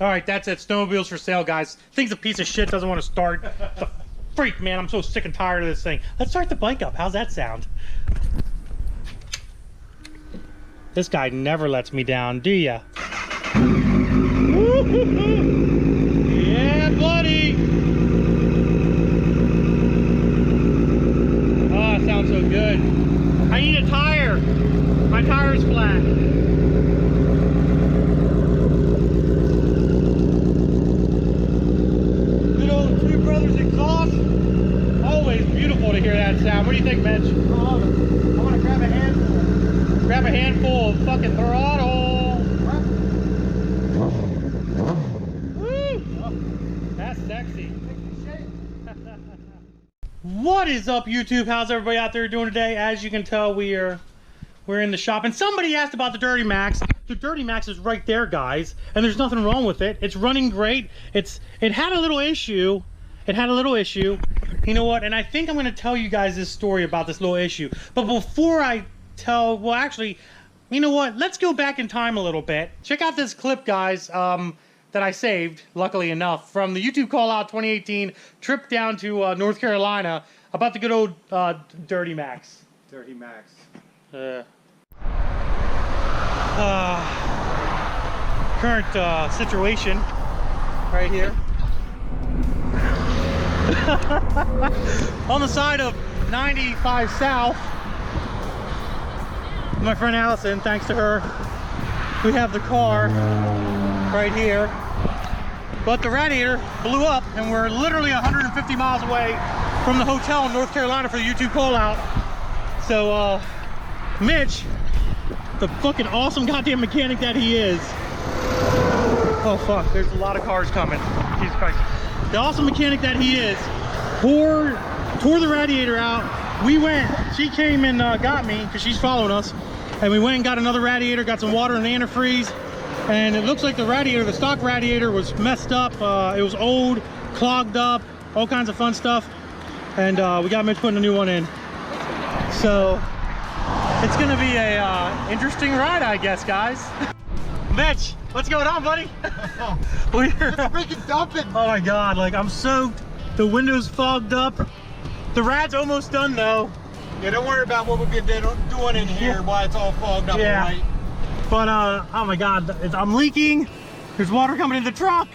All right, that's it. Snowmobiles for sale, guys. Thing's a piece of shit. Doesn't want to start. The freak, man. I'm so sick and tired of this thing. Let's start the bike up. How's that sound? This guy never lets me down, do ya? Yeah, buddy. Oh, it sounds so good. I need a tire. My tire's flat. Good old Two Brothers exhaust. Always beautiful to hear that sound. What do you think, Mitch? I want to grab a handful. Grab a handful of fucking throttle. Woo! That's sexy. What is up, YouTube? How's everybody out there doing today? As you can tell, we're in the shop, and somebody asked about the Dirty Max. The Dirty Max is right there, guys, and there's nothing wrong with it. It's running great. It had a little issue. It had a little issue. You know what? And I think I'm going to tell you guys this story about this little issue. But before I tell, well, actually, you know what? Let's go back in time a little bit. Check out this clip, guys, that I saved, luckily enough, from the YouTube Call Out 2018 trip down to North Carolina about the good old Dirty Max. Dirty Max. Current situation right here. On the side of 95 South, my friend Allison, thanks to her, we have the car right here. But the radiator blew up, and we're literally 150 miles away from the hotel in North Carolina for the YouTube call out. So, Mitch, the fucking awesome goddamn mechanic that he is. Oh fuck, there's a lot of cars coming. Jesus Christ. The awesome mechanic that he is, tore the radiator out. We went, she came and got me, because she's following us, and we went and got another radiator, got some water in the antifreeze, and it looks like the radiator, the stock radiator, was messed up. It was old, clogged up, all kinds of fun stuff, and we got Mitch putting a new one in. So it's gonna be a interesting ride, I guess, guys. Mitch, what's going on, buddy? We're freaking dumping. Oh my god, like I'm soaked. The window's fogged up. The rad's almost done though. Yeah, don't worry about what we've been doing in here while it's all fogged up. Yeah. Right? But oh my god, I'm leaking. There's water coming in the truck.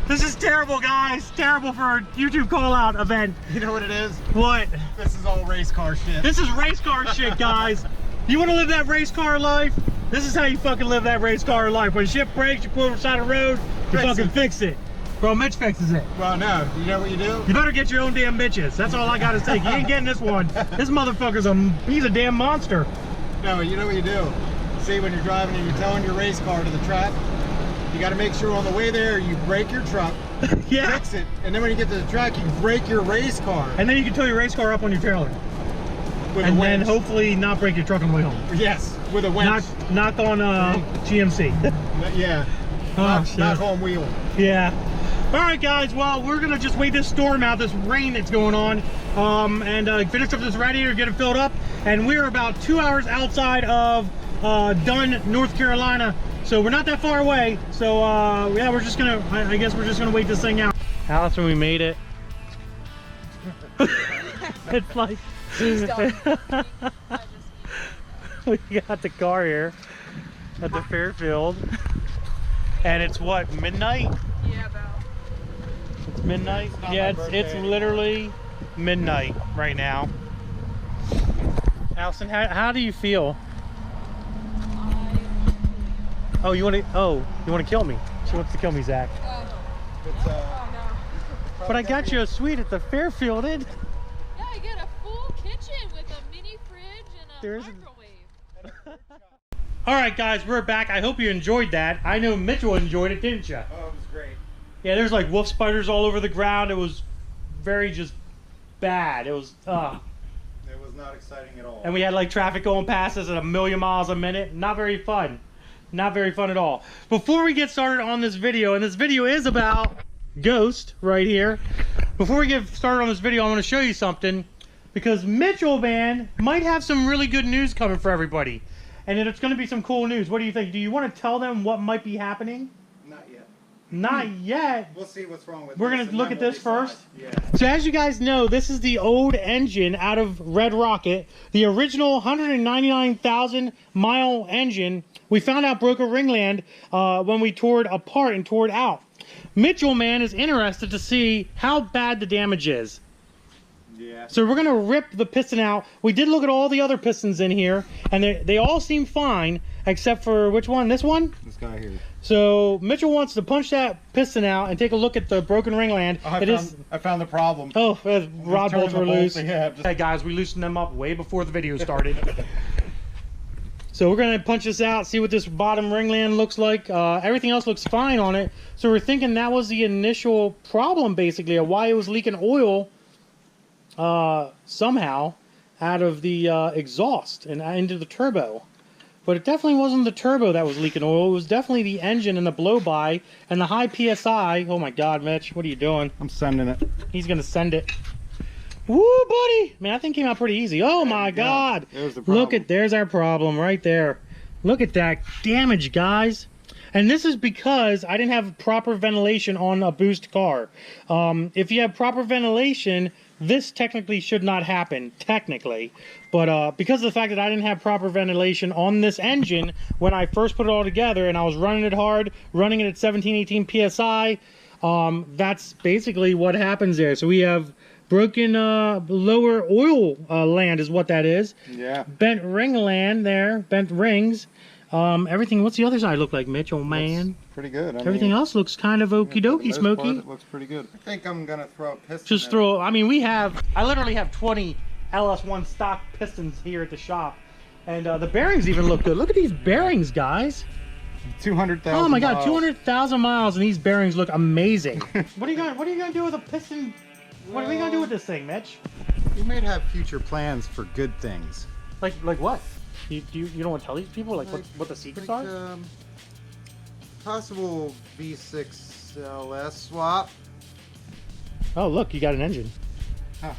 This is terrible, guys. Terrible for a YouTube call out event. You know what it is? What? This is all race car shit. This is race car shit, guys. You want to live that race car life? This is how you fucking live that race car life. When shit breaks, you pull it on the side of the road, you fucking fix it. Bro, Mitch fixes it. Well, no. You know what you do? You better get your own damn bitches. That's all I gotta say. You ain't getting this one. This motherfucker's he's a damn monster. No, you know what you do? See, when you're driving and you're towing your race car to the track, you got to make sure on the way there you break your truck, yeah, fix it, and then when you get to the track, you break your race car. And then you can tow your race car up on your trailer. With and a then winch. hopefully not break your truck on the way home. Yes, with a winch. Knock on GMC. Yeah. Knock on wheel. Yeah. All right, guys. Well, we're gonna just wait this storm out, this rain that's going on, and finish up this radiator, get it filled up. And we're about 2 hours outside of Dunn, North Carolina. So we're not that far away. So yeah, we're just gonna, I guess we're just gonna wait this thing out. Allison, we made it. It's like we got the car here at the Fairfield, and it's what, midnight? Yeah, about. It's midnight. Yeah, it's literally midnight right now. Allison, how do you feel? Oh, you want to kill me? She wants to kill me, Zach. It's, Oh no. But I got you a suite at the Fairfield Inn. Yeah, I get a full kitchen with a mini fridge and a microwave. All right, guys, we're back. I hope you enjoyed that. I know Mitchell enjoyed it, didn't you? Oh, it was great. Yeah, there's like wolf spiders all over the ground. It was very just bad. It was It was not exciting at all. and we had like traffic going past us at 1,000,000 miles a minute. Not very fun. Not very fun at all. Before we get started on this video, and this video is about Ghost right here. Before we get started on this video, I want to show you something, because Mitchell, man, might have some really good news coming for everybody. And it's going to be some cool news. What do you think? Do you want to tell them what might be happening? Not yet. Not yet. We'll see what's wrong with We're this, gonna and look then at we'll this decide. first. Yeah. So as you guys know, this is the old engine out of Red Rocket. The original 199,000 mile engine we found out broke a ringland when we tore it apart and tore it out. Mitchell, man, is interested to see how bad the damage is. Yeah. So we're gonna rip the piston out. We did look at all the other pistons in here, and they all seem fine, except for which one? This one? This guy here. So Mitchell wants to punch that piston out and take a look at the broken ringland. I found the problem. Oh, rod bolts were loose. Yeah, Hey guys, we loosened them up way before the video started. So we're gonna punch this out, see what this bottom ringland looks like. Everything else looks fine on it. So we're thinking that was the initial problem, basically, of why it was leaking oil somehow out of the exhaust and into the turbo. But it definitely wasn't the turbo that was leaking oil. It was definitely the engine and the blow-by and the high PSI. Oh my God, Mitch, what are you doing? I'm sending it. He's gonna send it. Woo, buddy! Man, that thing came out pretty easy. Oh my God! There's the problem. Look at, there's our problem right there. Look at that damage, guys. And this is because I didn't have proper ventilation on a boost car. If you have proper ventilation, this technically should not happen, technically. But because of the fact that I didn't have proper ventilation on this engine when I first put it all together and I was running it hard, running it at 17, 18 PSI, that's basically what happens there. So we have broken lower oil land is what that is. Yeah. Bent ring land there, bent rings. Everything, what's the other side look like, Mitch, old man? Looks pretty good. Everything else looks kind of okie dokie, Smokey. It looks pretty good. I think I'm gonna throw a piston. Just throw, I mean, I literally have 20 LS1 stock pistons here at the shop. And the bearings even look good. Look at these bearings, guys. 200,000. Oh my God, 200,000 miles and these bearings look amazing. What are you gonna do with a piston? What are we gonna do with this thing, Mitch? You may have future plans for good things. Like what? You don't want to tell these people like what the secrets are? Possible V6 LS swap. Oh look, you got an engine. Huh.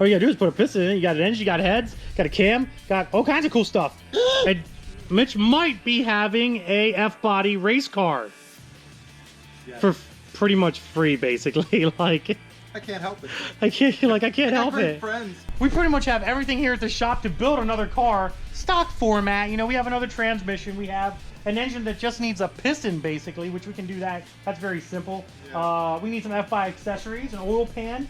All you gotta do is put a piston in it. You got an engine, you got heads, got a cam, got all kinds of cool stuff. And Mitch might be having a F-body race car for pretty much free, basically. Like I can't help it. I can't help it. Friends. We pretty much have everything here at the shop to build another car, stock format. You know, we have another transmission. We have an engine that just needs a piston, basically, which we can do that. That's very simple. Yeah. We need some F-body accessories, an oil pan,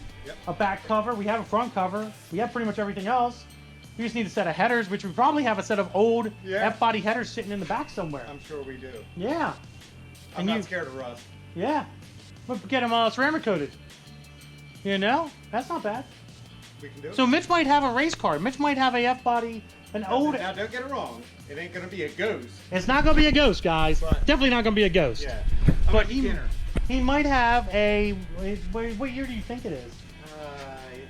a back cover. We have a front cover. We have pretty much everything else. We just need a set of headers, which we probably have a set of old F-body headers sitting in the back somewhere. I'm sure we do. Yeah. I'm not scared of rust. Yeah. We'll get them ceramic coated. You know? That's not bad. We can do it. So Mitch might have a race car. Mitch might have a F-body, an old... Now, don't get it wrong. It ain't going to be a ghost. It's not going to be a ghost, guys. But, definitely not going to be a ghost. Yeah. But he might have a... What year do you think it is?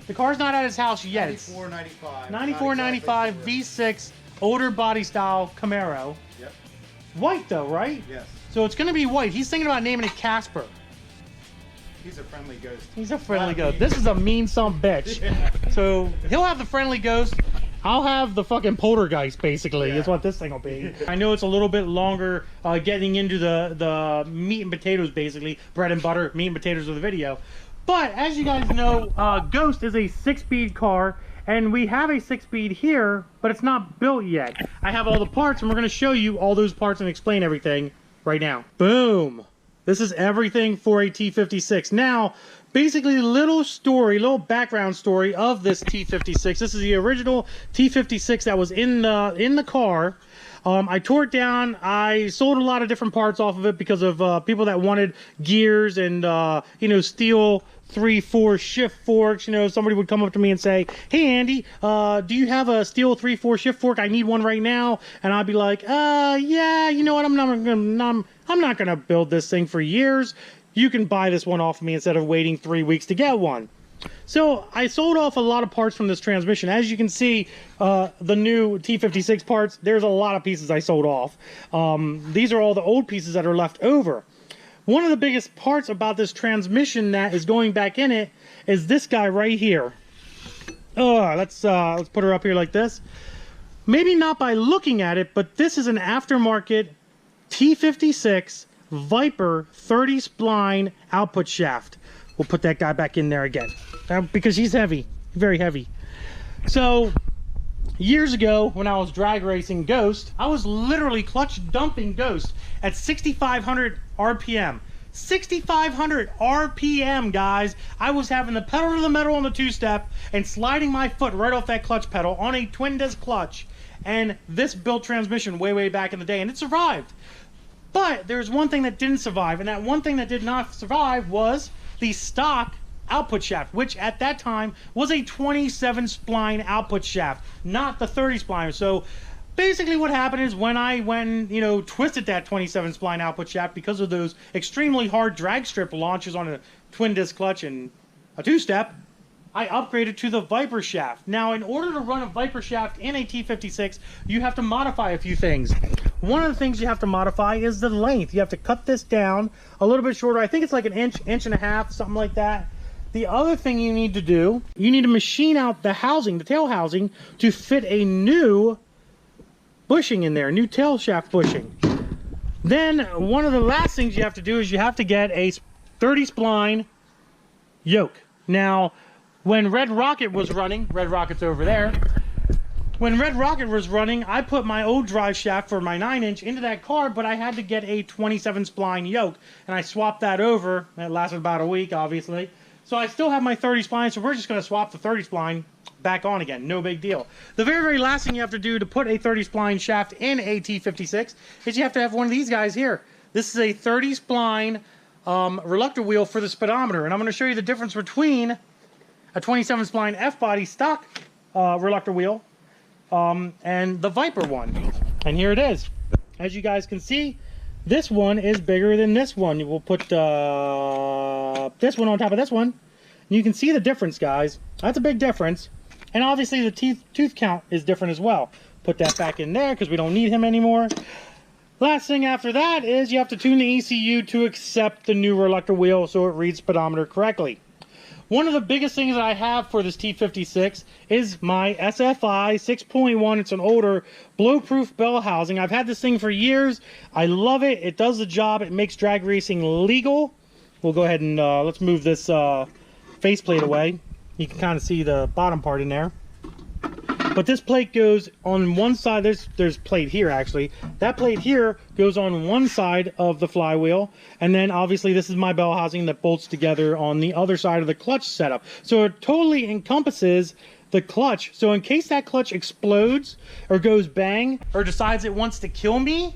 The car's not at his house yet. 94, 95. 94, 95 V6 older body style Camaro. Yep. White though, right? Yes. So it's going to be white. He's thinking about naming it Casper. He's a friendly ghost. He's a friendly ghost. This is a mean son bitch. Yeah. So he'll have the friendly ghost. I'll have the fucking poltergeist, basically, is what this thing will be. I know it's a little bit longer getting into the meat and potatoes, basically. Bread and butter, meat and potatoes of the video. But as you guys know, Ghost is a 6-speed car. And we have a 6-speed here, but it's not built yet. I have all the parts, and we're going to show you all those parts and explain everything right now. Boom. This is everything for a T56. Now, basically, little background story of this T56. This is the original T56 that was in the car. I tore it down. I sold a lot of different parts off of it because of people that wanted gears and steel 3/4 shift forks. You know, somebody would come up to me and say, "Hey Andy, do you have a steel 3/4 shift fork? I need one right now." And I'd be like, yeah, you know what? I'm not gonna build this thing for years. You can buy this one off of me instead of waiting 3 weeks to get one. So I sold off a lot of parts from this transmission. As you can see, the new T56 parts, there's a lot of pieces I sold off. These are all the old pieces that are left over. One of the biggest parts about this transmission that is going back in it is this guy right here. Let's put her up here like this. Maybe not by looking at it, but this is an aftermarket T56 Viper 30 spline output shaft. We'll put that guy back in there again because he's heavy, very heavy. So years ago when I was drag racing Ghost, I was literally clutch dumping Ghost at 6,500 RPM. 6,500 RPM, guys. I was having the pedal to the metal on the two-step and sliding my foot right off that clutch pedal on a twin disc clutch. And this built transmission way back in the day, and it survived. But there's one thing that didn't survive, and that one thing that did not survive was the stock output shaft, which at that time was a 27 spline output shaft, not the 30 spline. So basically what happened is when I went, you know, twisted that 27 spline output shaft because of those extremely hard drag strip launches on a twin disc clutch and a two-step, I upgraded to the Viper shaft. Now, in order to run a Viper shaft in a T56, you have to modify a few things. One of the things you have to modify is the length. You have to cut this down a little bit shorter. I think it's like an inch and a half, something like that. The other thing you need to do, you need to machine out the housing, the tail housing, to fit a new bushing in there, new tail shaft bushing. Then one of the last things you have to do is you have to get a 30 spline yoke. Now, when Red Rocket was running, Red Rocket's over there. When Red Rocket was running, I put my old drive shaft for my 9-inch into that car, but I had to get a 27 spline yoke, and I swapped that over. It lasted about a week, obviously. So I still have my 30 spline, so we're just going to swap the 30 spline back on again. No big deal. The very last thing you have to do to put a 30 spline shaft in a T56 is you have to have one of these guys here. This is a 30 spline reluctor wheel for the speedometer, and I'm going to show you the difference between a 27 spline F-body stock reluctor wheel and the Viper one. And here it is. As you guys can see, this one is bigger than this one. We'll put this one on top of this one. And you can see the difference, guys. That's a big difference. And obviously the tooth count is different as well. Put that back in there because we don't need him anymore. Last thing after that is you have to tune the ECU to accept the new reluctor wheel so it reads speedometer correctly. One of the biggest things that I have for this T56 is my SFI 6.1. It's an older blow-proof bell housing. I've had this thing for years. I love it. It does the job. It makes drag racing legal. We'll go ahead and let's move this faceplate away. You can kind of see the bottom part in there. But this plate goes on one side. There's plate here, actually. That plate here goes on one side of the flywheel. And then, obviously, this is my bell housing that bolts together on the other side of the clutch setup. So it totally encompasses the clutch. So in case that clutch explodes or goes bang or decides it wants to kill me,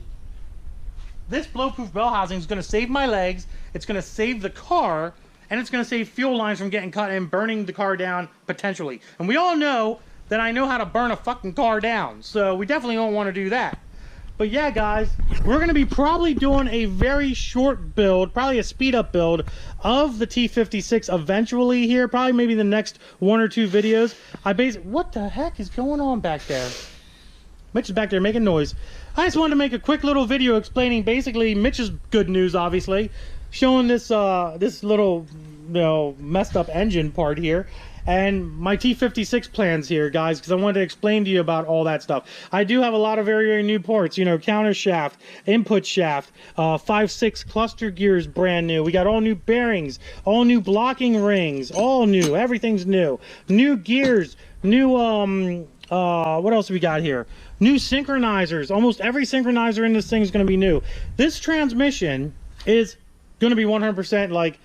this blow-proof bell housing is going to save my legs. It's going to save the car. And it's going to save fuel lines from getting cut and burning the car down, potentially. And we all know that I know how to burn a fucking car down, so we definitely don't want to do that. But yeah, guys, we're going to be probably doing a very short build, probably a speed up build of the T56 eventually here, probably maybe the next 1 or 2 videos. What the heck is going on back there? Mitch is back there making noise. I just wanted to make a quick little video explaining basically Mitch's good news, obviously, showing this this little, you know, messed up engine part here. And my T56 plans here, guys, because I wanted to explain to you about all that stuff. I do have a lot of very new parts, you know, counter shaft, input shaft, 5/6 cluster gears brand new. We got all new bearings, all new blocking rings, all new. Everything's new. New gears, new, what else we got here? New synchronizers. Almost every synchronizer in this thing is going to be new. This transmission is going to be 100% like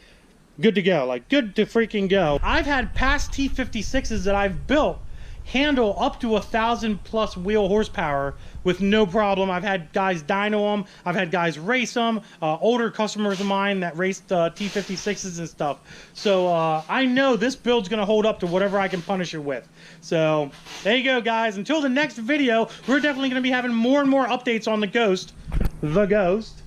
good to go, like good to freaking go. I've had past T56s that I've built handle up to 1,000+ wheel horsepower with no problem. I've had guys dyno them, I've had guys race them, older customers of mine that raced T56s and stuff. So I know this build's gonna hold up to whatever I can punish it with. So there you go, guys. Until the next video, we're definitely gonna be having more and more updates on the Ghost.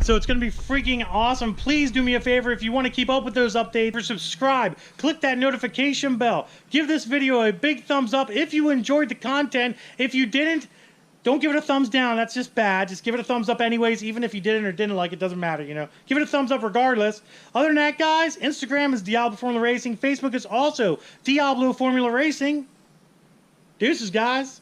So it's going to be freaking awesome. Please do me a favor, if you want to keep up with those updates, subscribe, click that notification bell, give this video a big thumbs up if you enjoyed the content. If you didn't, don't give it a thumbs down. That's just bad. Just give it a thumbs up anyways, even if you didn't or didn't like it, doesn't matter, you know. Give it a thumbs up regardless. Other than that, guys, Instagram is Diablo Formula Racing. Facebook is also Diablo Formula Racing. Deuces, guys.